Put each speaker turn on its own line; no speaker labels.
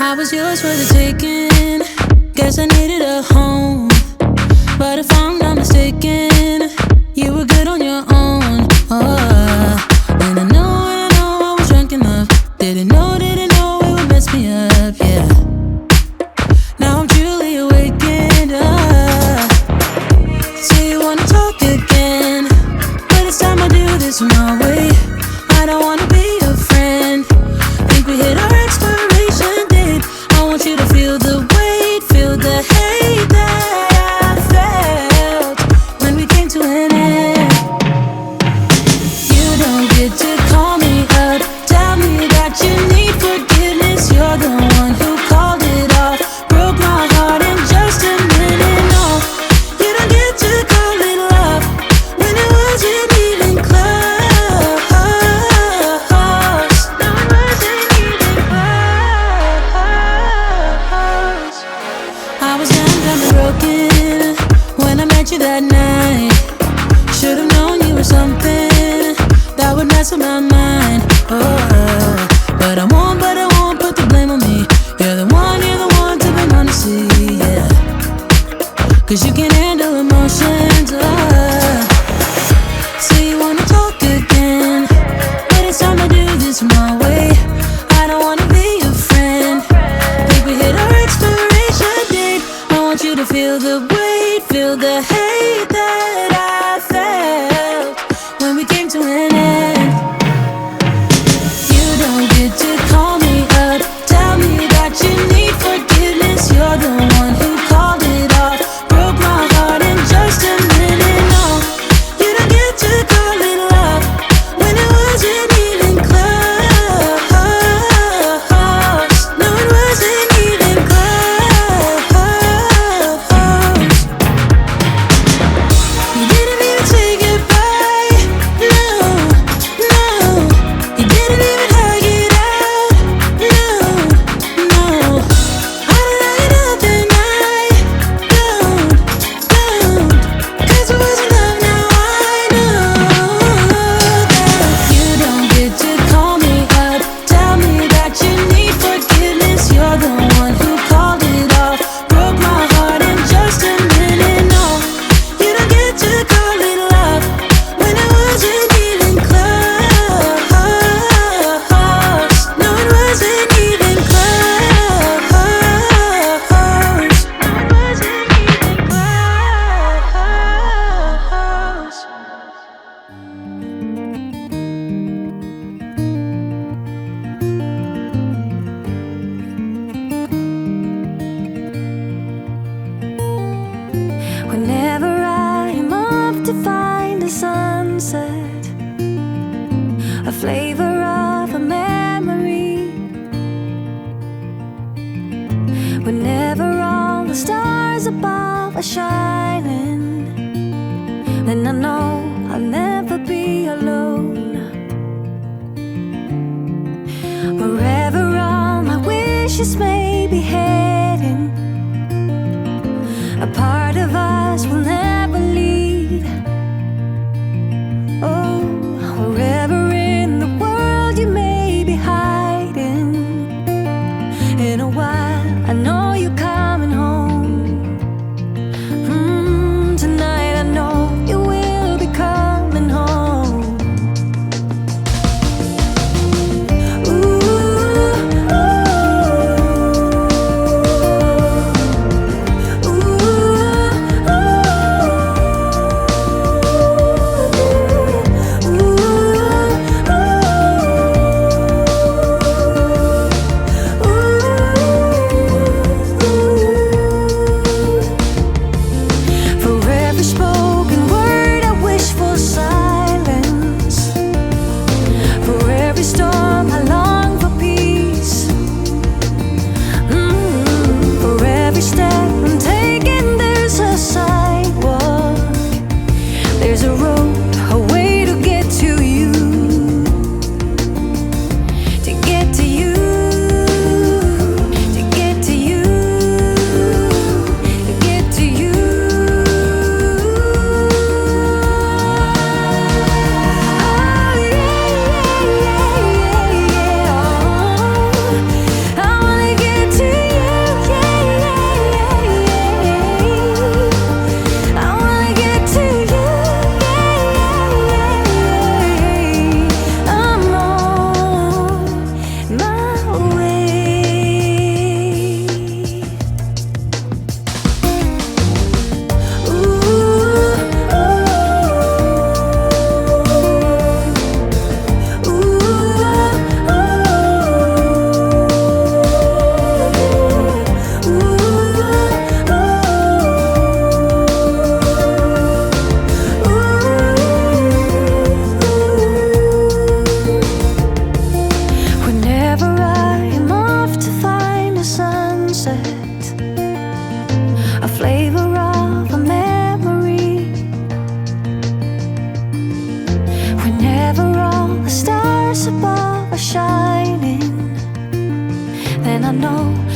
I was yours for the taking. Guess I needed a home, but if I'm not mistaken, you were good on your own. And I know I was drunk enough. Didn't know it would mess me up, yeah. Now I'm truly awakened up. So you wanna talk again, but it's time I do this my way. I don't wanna be your friend. Think we hit our expiration date. I want you to feel the weight, feel the hate that I felt when we came to an end. You don't get to call me up, tell me that you need forgiveness. You're the one who called it off, broke my heart in just a minute. No, you don't get to call it love when it wasn't even close. No, it wasn't even close. I was young, dumb and broken when I met you that night. Should've known you were something that would mess with my mind. But I won't put the blame on me. You're the one to blame, honestly, yeah. Cause you can handle emotions. So you wanna talk again, but it's time to do this my way. I don't wanna be your friend. Think we hit our expiration date. I want you to feel the weight, feel the hate that I felt when we came to an end. You don't get to call me up, tell me that you need forgiveness. You're the one who called it off, broke my heart in just a minute. No, you don't get to call it love when it wasn't even close. No, it wasn't even close. You didn't even say goodbye. No, you didn't even hug it out. No, I don't like nothing. Don't, cause it wasn't love. Now I know that you don't get to call me up, tell me that you need forgiveness. You're the one who called it off, broke my heart in just a minute. No, you don't get to call it love when it wasn't even close. No, it wasn't even close. No, it wasn't even close. Whenever I'm up to find a sunset, a flavor of a memory, whenever all the stars above are shining, then I know I'll never be alone. Wherever all my wishes may be heading, a part of us will never leave. Oh, wherever in the world you may be hiding, in a while I know you're coming home. Tonight I know you will be coming home. For every spoken word I wish for silence, for every storm I long for peace. For every step I'm taking there's a sidewalk, there's a road, a way to get to you, to get to you, to get to you, to get to you. Oh yeah, yeah, yeah, yeah, yeah. I wanna get to
shining, then I know